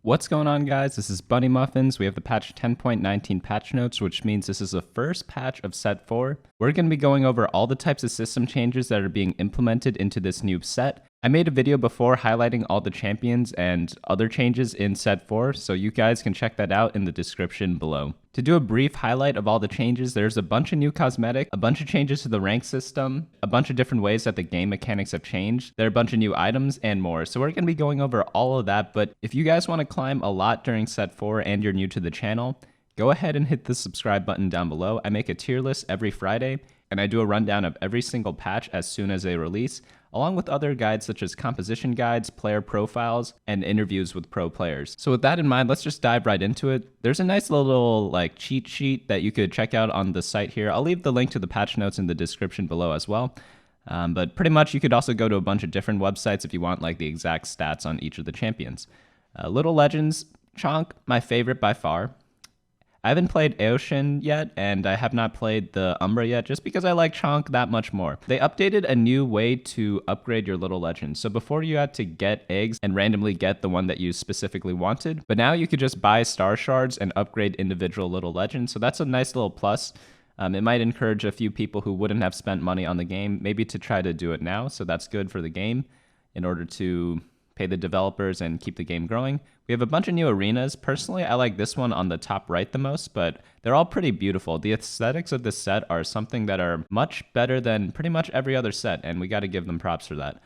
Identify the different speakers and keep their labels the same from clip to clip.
Speaker 1: What's going on, guys? This is BunnyMuffins. We have the patch 10.19 patch notes, which means this is the first patch of set 4. We're going to be going over all the types of system changes that are being implemented into this new set. I made a video before highlighting all the champions and other changes in set 4, so you guys can check that out in the description below. To do a brief highlight of all the changes, there's a bunch of new cosmetic, a bunch of changes to the rank system, a bunch of different ways that the game mechanics have changed, there are a bunch of new items, and more. So we're going to be going over all of that, but if you guys want to climb a lot during set 4 and you're new to the channel, go ahead and hit the subscribe button down below. I make a tier list every Friday, and I do a rundown of every single patch as soon as they release, along with other guides such as composition guides, player profiles, and interviews with pro players. So with that in mind, let's just dive right into it. There's a nice little cheat sheet that you could check out on the site here. I'll leave the link to the patch notes in the description below as well. But pretty much you could also go to a bunch of different websites if you want the exact stats on each of the champions. Little Legends, Chonk, my favorite by far. I haven't played Aoshin yet, and I have not played the Umbra yet, just because I like Chonk that much more. They updated a new way to upgrade your Little Legend. So before you had to get eggs and randomly get the one that you specifically wanted, but now you could just buy star shards and upgrade individual Little Legends. So that's a nice little plus. It might encourage a few people who wouldn't have spent money on the game, maybe to try to do it now. So that's good for the game in order to pay the developers and keep the game growing. We have a bunch of new arenas. Personally, I like this one on the top right the most, but they're all pretty beautiful. The aesthetics of this set are something that are much better than pretty much every other set, and we got to give them props for that.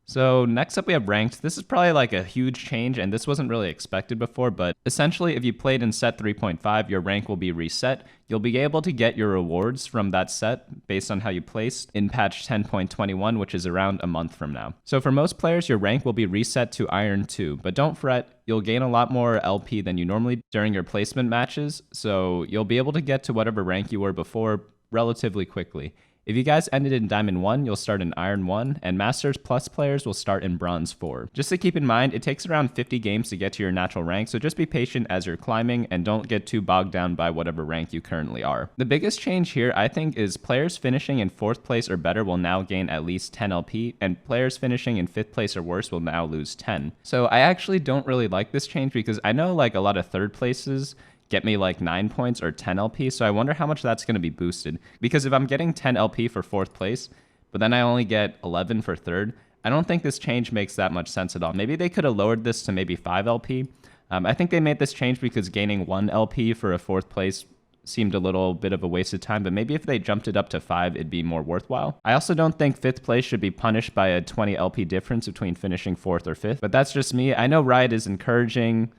Speaker 1: So next up we have ranked. This is probably a huge change, and this wasn't really expected before, but essentially if you played in set 3.5, your rank will be reset. You'll be able to get your rewards from that set based on how you placed in patch 10.21, which is around a month from now. So for most players, your rank will be reset to Iron 2, but don't fret, you'll gain a lot more LP than you normally during your placement matches, so you'll be able to get to whatever rank you were before relatively quickly. If you guys ended in Diamond 1, you'll start in Iron 1, and Masters Plus players will start in Bronze 4. Just to keep in mind, it takes around 50 games to get to your natural rank, so just be patient as you're climbing and don't get too bogged down by whatever rank you currently are. The biggest change here, I think, is players finishing in 4th place or better will now gain at least 10 LP, and players finishing in 5th place or worse will now lose 10. So I actually don't really like this change because I know a lot of 3rd places get me 9 points or 10 LP, so I wonder how much that's going to be boosted. Because if I'm getting 10 LP for 4th place, but then I only get 11 for 3rd, I don't think this change makes that much sense at all. Maybe they could have lowered this to maybe 5 LP. I think they made this change because gaining 1 LP for a 4th place seemed a little bit of a waste of time, but maybe if they jumped it up to 5, it'd be more worthwhile. I also don't think 5th place should be punished by a 20 LP difference between finishing 4th or 5th, but that's just me. I know Riot is encouraging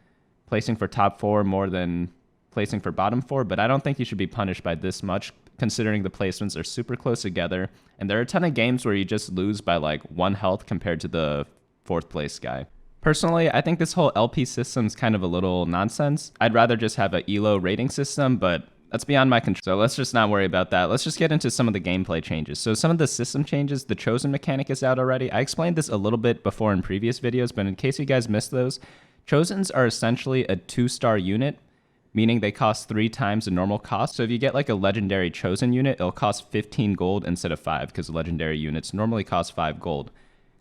Speaker 1: placing for top 4 more than placing for bottom 4, but I don't think you should be punished by this much, considering the placements are super close together, and there are a ton of games where you just lose by 1 health compared to the 4th place guy. Personally, I think this whole LP system is kind of a little nonsense. I'd rather just have an ELO rating system, but that's beyond my control, so let's just not worry about that. Let's just get into some of the gameplay changes. So some of the system changes, the Chosen mechanic is out already. I explained this a little bit before in previous videos, but in case you guys missed those, Chosens are essentially a 2-star unit, meaning they cost 3 times the normal cost. So if you get a legendary Chosen unit, it'll cost 15 gold instead of 5, because legendary units normally cost 5 gold.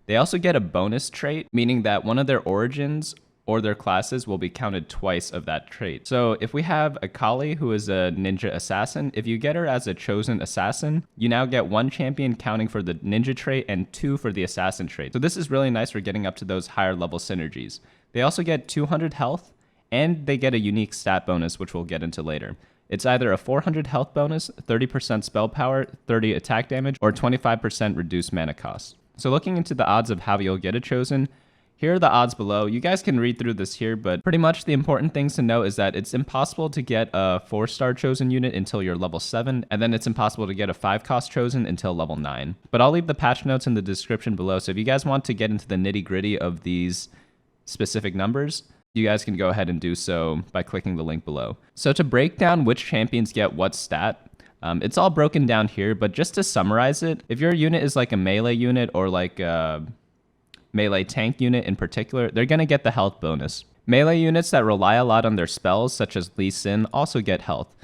Speaker 1: They also get a bonus trait, meaning that one of their origins or their classes will be counted twice of that trait. So if we have a Kali who is a ninja assassin, if you get her as a Chosen assassin, you now get 1 champion counting for the ninja trait and 2 for the assassin trait. So this is really nice for getting up to those higher level synergies. They also get 200 health, and they get a unique stat bonus, which we'll get into later. It's either a 400 health bonus, 30% spell power, 30 attack damage, or 25% reduced mana cost. So looking into the odds of how you'll get a Chosen, here are the odds below. You guys can read through this here, but pretty much the important things to know is that it's impossible to get a 4-star Chosen unit until you're level 7, and then it's impossible to get a 5-cost Chosen until level 9. But I'll leave the patch notes in the description below, so if you guys want to get into the nitty-gritty of these specific numbers, you guys can go ahead and do so by clicking the link below. So to break down which champions get what stat, it's all broken down here, but just to summarize it, if your unit is a melee unit or a melee tank unit in particular, they're going to get the health bonus. Melee units that rely a lot on their spells, such as Lee Sin, also get health.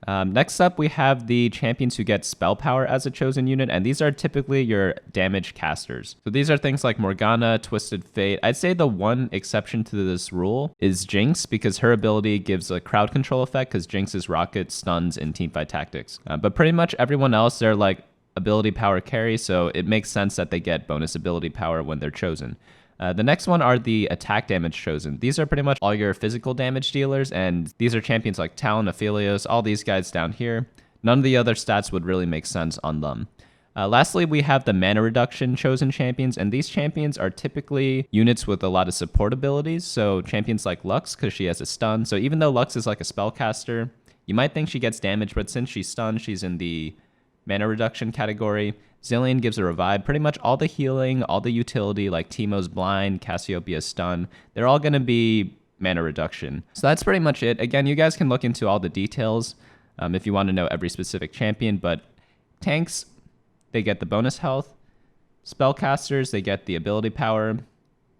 Speaker 1: Next up, we have the champions who get spell power as a chosen unit, and these are typically your damage casters. So these are things like Morgana, Twisted Fate. I'd say the one exception to this rule is Jinx, because her ability gives a crowd control effect, because Jinx is rocket stuns in Teamfight Tactics. But pretty much everyone else, they're like ability power carry, so it makes sense that they get bonus ability power when they're chosen. The next one are the attack damage chosen. These are pretty much all your physical damage dealers, and these are champions like Talon, Aphelios, all these guys down here. None of the other stats would really make sense on them. Lastly, we have the mana reduction chosen champions, and these champions are typically units with a lot of support abilities. So champions like Lux, because she has a stun. So even though Lux is like a spellcaster, you might think she gets damage, but since she's stunned, she's in the mana reduction category. Zillion gives a revive. Pretty much all the healing, all the utility, like Teemo's blind, Cassiopeia's stun, they're all going to be mana reduction. So that's pretty much it. Again, you guys can look into all the details if you want to know every specific champion, but tanks, they get the bonus health. Spellcasters, they get the ability power.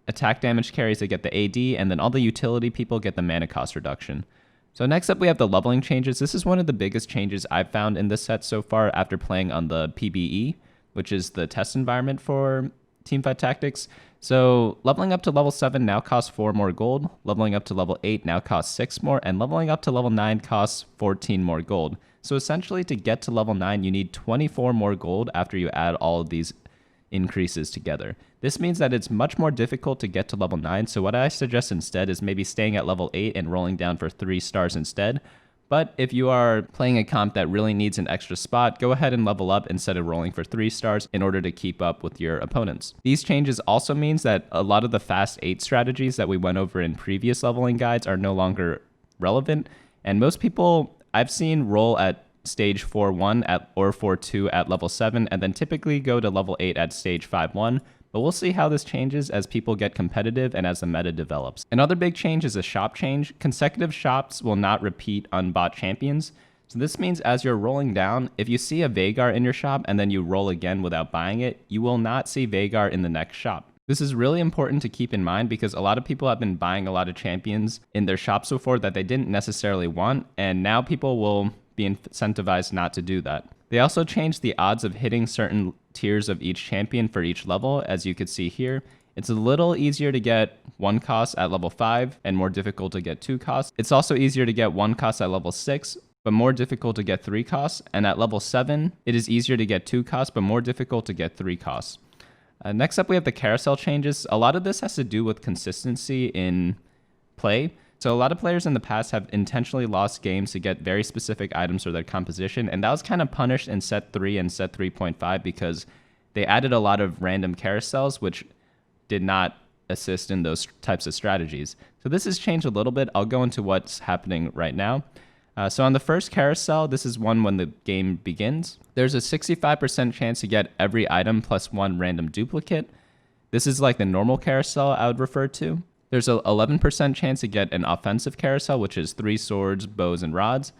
Speaker 1: Attack damage carries, they get the AD, and then all the utility people get the mana cost reduction. So next up, we have the leveling changes. This is one of the biggest changes I've found in this set so far after playing on the PBE, which is the test environment for Teamfight Tactics. So leveling up to level 7 now costs 4 more gold, leveling up to level 8 now costs 6 more, and leveling up to level 9 costs 14 more gold. So essentially, to get to level 9, you need 24 more gold after you add all of these increases together. This means that it's much more difficult to get to level 9, so what I suggest instead is maybe staying at level 8 and rolling down for 3 stars instead. But if you are playing a comp that really needs an extra spot, go ahead and level up instead of rolling for 3 stars in order to keep up with your opponents. These changes also means that a lot of the fast 8 strategies that we went over in previous leveling guides are no longer relevant, and most people I've seen roll at stage 4-1 or 4-2 at level 7, and then typically go to level 8 at stage 5-1. But we'll see how this changes as people get competitive and as the meta develops. Another big change is a shop change. Consecutive shops will not repeat unbought champions. So this means as you're rolling down, if you see a Veigar in your shop and then you roll again without buying it, you will not see Veigar in the next shop. This is really important to keep in mind because a lot of people have been buying a lot of champions in their shops before that they didn't necessarily want, and now people will be incentivized not to do that. They also changed the odds of hitting certain tiers of each champion for each level, as you could see here. It's a little easier to get 1 cost at level 5 and more difficult to get 2 costs. It's also easier to get 1 cost at level 6, but more difficult to get 3 costs. And at level 7, it is easier to get 2 costs, but more difficult to get 3 costs. Next up, we have the carousel changes. A lot of this has to do with consistency in play. So a lot of players in the past have intentionally lost games to get very specific items for their composition, and that was kind of punished in set 3 and set 3.5 because they added a lot of random carousels, which did not assist in those types of strategies. So this has changed a little bit. I'll go into what's happening right now. So on the first carousel, this is one when the game begins. There's a 65% chance to get every item plus 1 random duplicate. This is like the normal carousel I would refer to. There's an 11% chance to get an offensive carousel, which is 3 swords, bows, and rods.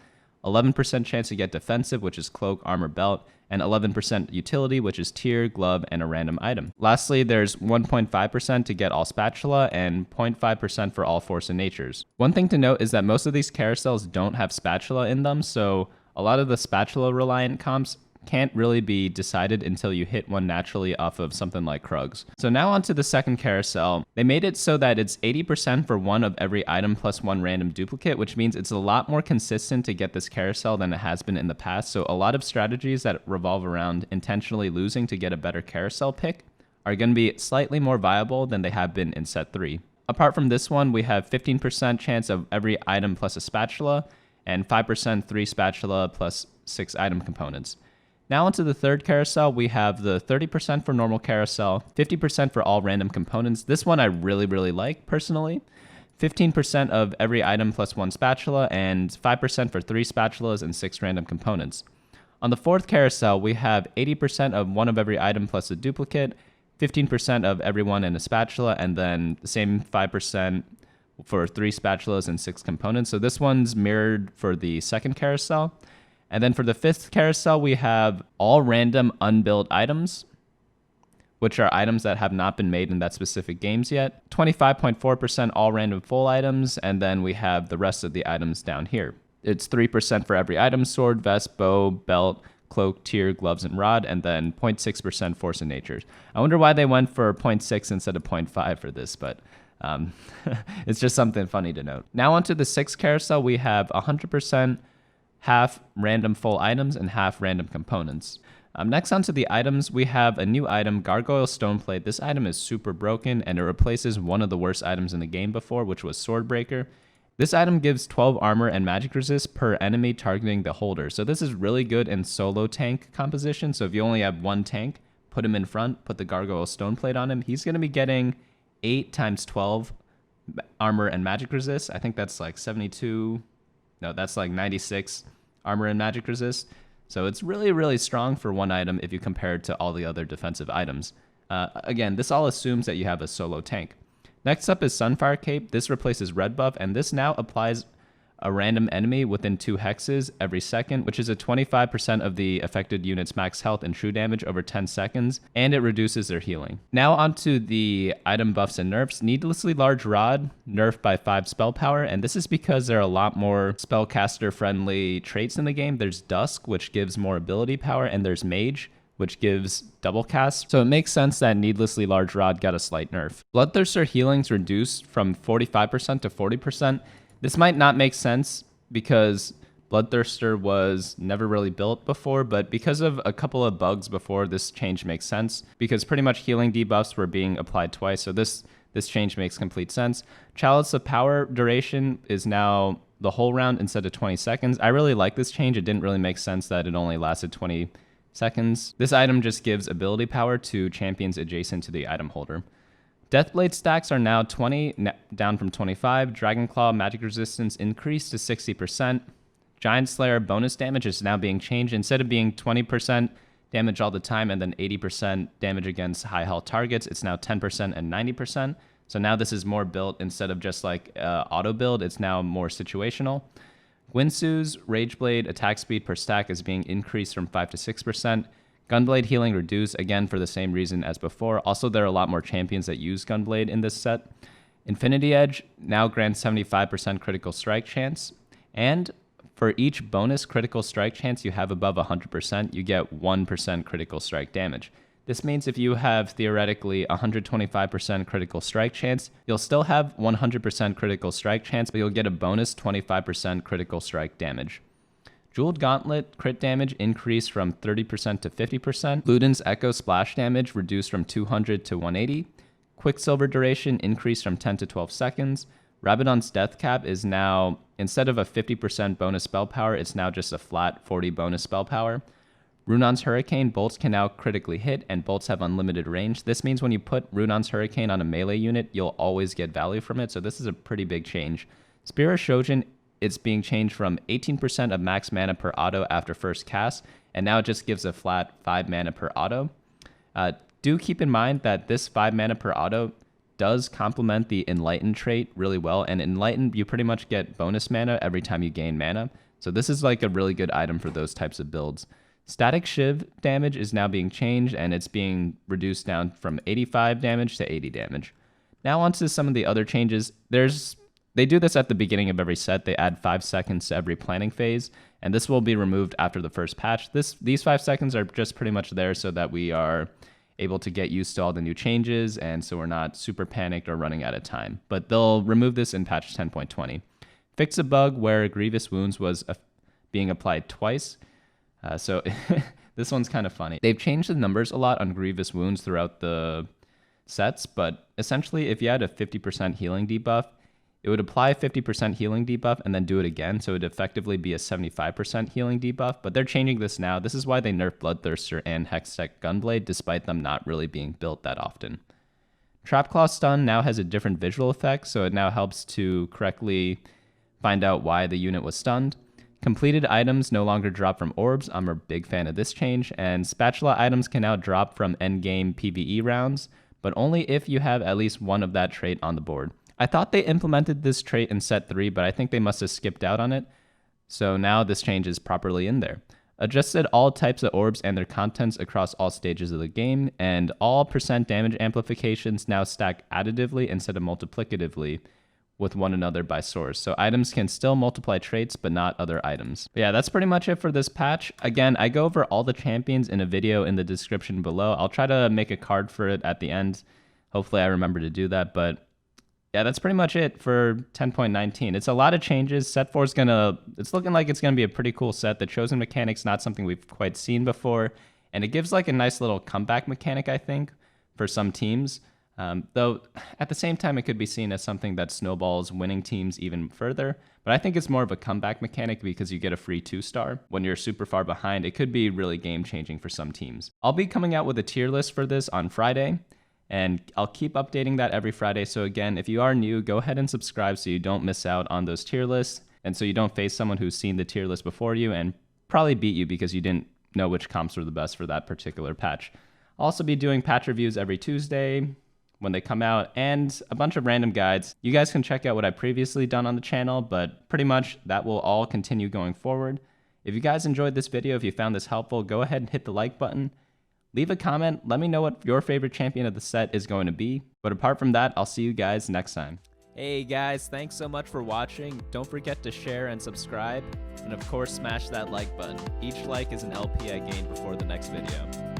Speaker 1: 11% chance to get defensive, which is cloak, armor, belt. And 11% utility, which is tier, glove, and a random item. Lastly, there's 1.5% to get all spatula and 0.5% for all force and natures. One thing to note is that most of these carousels don't have spatula in them, so a lot of the spatula reliant comps can't really be decided until you hit one naturally off of something like Krugs. So now onto the second carousel. They made it so that it's 80% for 1 of every item plus 1 random duplicate, which means it's a lot more consistent to get this carousel than it has been in the past. So a lot of strategies that revolve around intentionally losing to get a better carousel pick are going to be slightly more viable than they have been in set 3. Apart from this one, we have 15% chance of every item plus a spatula, and 5% 3 spatula plus 6 item components. Now onto the third carousel, we have the 30% for normal carousel, 50% for all random components. This one I really like personally. 15% of every item plus 1 spatula, and 5% for 3 spatulas and 6 random components. On the fourth carousel, we have 80% of 1 of every item plus a duplicate, 15% of everyone in a spatula, and then the same 5% for 3 spatulas and 6 components. So this one's mirrored for the second carousel. And then for the fifth carousel, we have all random unbuilt items, which are items that have not been made in that specific games yet. 25.4% all random full items, and then we have the rest of the items down here. It's 3% for every item: sword, vest, bow, belt, cloak, tier, gloves, and rod, and then 0.6% force and nature. I wonder why they went for 0.6 instead of 0.5 for this, but it's just something funny to note. Now onto the 6th carousel, we have 100% half random full items and half random components. Next onto the items, we have a new item, Gargoyle Stoneplate. This item is super broken, and it replaces one of the worst items in the game before, which was Swordbreaker. This item gives 12 armor and magic resist per enemy targeting the holder. So this is really good in solo tank composition. So if you only have one tank, put him in front, put the Gargoyle Stoneplate on him. He's going to be getting 8 times 12 armor and magic resist. I think that's like 72. No, that's like 96 armor and magic resist. So it's really, really strong for one item if you compare it to all the other defensive items. Again, this all assumes that you have a solo tank. Next up is Sunfire Cape. This replaces red buff, and this now applies a random enemy within 2 hexes every second, which is a 25% of the affected unit's max health and true damage over 10 seconds, and it reduces their healing. Now onto the item buffs and nerfs. Needlessly Large Rod, nerfed by 5 spell power, and this is because there are a lot more spellcaster-friendly traits in the game. There's Dusk, which gives more ability power, and there's Mage, which gives double cast. So it makes sense that Needlessly Large Rod got a slight nerf. Bloodthirster healing's reduced from 45% to 40%. This might not make sense because Bloodthirster was never really built before, but because of a couple of bugs before, this change makes sense because pretty much healing debuffs were being applied twice. So this change makes complete sense. Chalice of Power duration is now the whole round instead of 20 seconds. I really like this change. It didn't really make sense that it only lasted 20 seconds. This item just gives ability power to champions adjacent to the item holder. Deathblade stacks are now 20, down from 25. Dragonclaw magic resistance increased to 60%. Giant Slayer bonus damage is now being changed. Instead of being 20% damage all the time and then 80% damage against high health targets, it's now 10% and 90%. So now this is more built instead of just like auto build, it's now more situational. Gwinsu's Rageblade attack speed per stack is being increased from 5 to 6%. Gunblade healing reduced, again for the same reason as before. Also, there are a lot more champions that use Gunblade in this set. Infinity Edge now grants 75% critical strike chance. And for each bonus critical strike chance you have above 100%, you get 1% critical strike damage. This means if you have theoretically 125% critical strike chance, you'll still have 100% critical strike chance, but you'll get a bonus 25% critical strike damage. Jeweled Gauntlet crit damage increased from 30% to 50%. Luden's Echo splash damage reduced from 200 to 180. Quicksilver duration increased from 10 to 12 seconds. Rabadon's Death Cap is now, instead of a 50% bonus spell power, it's now just a flat 40 bonus spell power. Runon's Hurricane bolts can now critically hit, and bolts have unlimited range. This means when you put Runon's Hurricane on a melee unit, you'll always get value from it, so this is a pretty big change. Spear of Shojin, it's being changed from 18% of max mana per auto after first cast, and now it just gives a flat 5 mana per auto. Do keep in mind that this 5 mana per auto does complement the Enlighten trait really well, and Enlighten, you pretty much get bonus mana every time you gain mana, so this is like a really good item for those types of builds. Static Shiv damage is now being changed, and it's being reduced down from 85 damage to 80 damage. Now onto some of the other changes. They do this at the beginning of every set. They add 5 seconds to every planning phase, and this will be removed after the first patch. These 5 seconds are just pretty much there so that we are able to get used to all the new changes, and so we're not super panicked or running out of time. But they'll remove this in patch 10.20. Fix a bug where Grievous Wounds was being applied twice. So this one's kind of funny. They've changed the numbers a lot on Grievous Wounds throughout the sets, but essentially if you had a 50% healing debuff, it would apply a 50% healing debuff and then do it again, so it would effectively be a 75% healing debuff, but they're changing this now. This is why they nerfed Bloodthirster and Hextech Gunblade, despite them not really being built that often. Trapclaw Stun now has a different visual effect, so it now helps to correctly find out why the unit was stunned. Completed items no longer drop from orbs. I'm a big fan of this change, and Spatula items can now drop from endgame PvE rounds, but only if you have at least one of that trait on the board. I thought they implemented this trait in set 3, but I think they must have skipped out on it. So now this change is properly in there. Adjusted all types of orbs and their contents across all stages of the game, and all % damage amplifications now stack additively instead of multiplicatively with one another by source. So items can still multiply traits, but not other items. But yeah, that's pretty much it for this patch. Again, I go over all the champions in a video in the description below. I'll try to make a card for it at the end. Hopefully I remember to do that, but yeah, that's pretty much it for 10.19. It's a lot of changes. Set 4 is it's looking like it's gonna be a pretty cool set. The chosen mechanic's not something we've quite seen before, and it gives like a nice little comeback mechanic, I think, for some teams. Though at the same time, it could be seen as something that snowballs winning teams even further. But I think it's more of a comeback mechanic because you get a free 2-star. When you're super far behind, it could be really game-changing for some teams. I'll be coming out with a tier list for this on Friday, and I'll keep updating that every Friday. So again, if you are new, go ahead and subscribe so you don't miss out on those tier lists, and so you don't face someone who's seen the tier list before you and probably beat you because you didn't know which comps were the best for that particular patch. I'll also be doing patch reviews every Tuesday when they come out, and a bunch of random guides. You guys can check out what I've previously done on the channel, but pretty much that will all continue going forward. If you guys enjoyed this video, if you found this helpful, go ahead and hit the like button. Leave a comment, let me know what your favorite champion of the set is going to be. But apart from that, I'll see you guys next time. Hey guys, thanks so much for watching. Don't forget to share and subscribe, and of course smash that like button. Each like is an LP I gain before the next video.